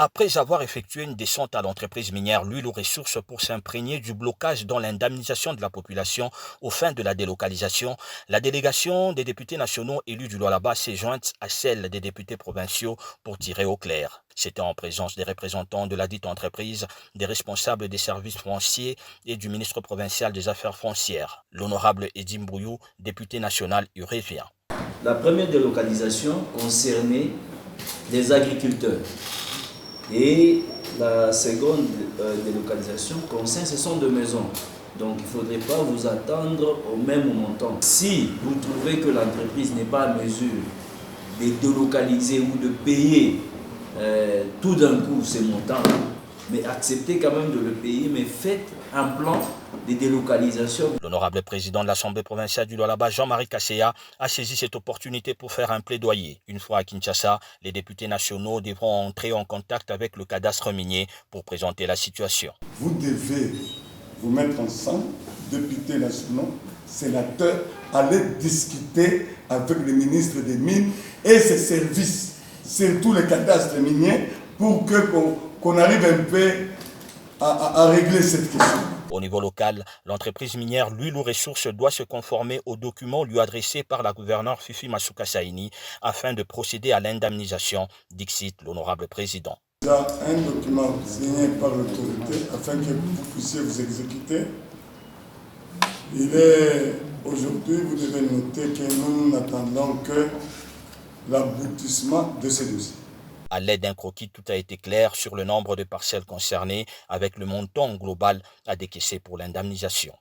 Après avoir effectué une descente à l'entreprise minière L'Huile aux Ressources pour s'imprégner du blocage dans l'indemnisation de la population aux fins de la délocalisation, la délégation des députés nationaux élus du Lualaba s'est jointe à celle des députés provinciaux pour tirer au clair. C'était en présence des représentants de la dite entreprise, des responsables des services fonciers et du ministre provincial des Affaires foncières. L'honorable Edim Bouyou, député national, y revient. La première délocalisation concernait les agriculteurs. Et la seconde délocalisation concerne, ce sont deux maisons. Donc il ne faudrait pas vous attendre au même montant. Si vous trouvez que l'entreprise n'est pas à mesure de délocaliser ou de payer tout d'un coup ces montants, mais acceptez quand même de le payer, mais faites un plan de délocalisation. L'honorable président de l'Assemblée provinciale du Lualaba, Jean-Marie Kasseya, a saisi cette opportunité pour faire un plaidoyer. Une fois à Kinshasa, les députés nationaux devront entrer en contact avec le cadastre minier pour présenter la situation. Vous devez vous mettre ensemble, députés nationaux, sénateurs, aller discuter avec le ministre des Mines et ses services, surtout le cadastre minier, pour qu'on arrive un peu à régler cette question. Au niveau local, l'entreprise minière L'Huile aux Ressources doit se conformer aux documents lui adressés par la gouverneure Fifi Masuka Saini afin de procéder à l'indemnisation, dixit l'honorable président. Il y a un document signé par l'autorité afin que vous puissiez vous exécuter. Aujourd'hui, vous devez noter que nous n'attendons que l'aboutissement de ces dossiers. À l'aide d'un croquis, tout a été clair sur le nombre de parcelles concernées avec le montant global à décaisser pour l'indemnisation.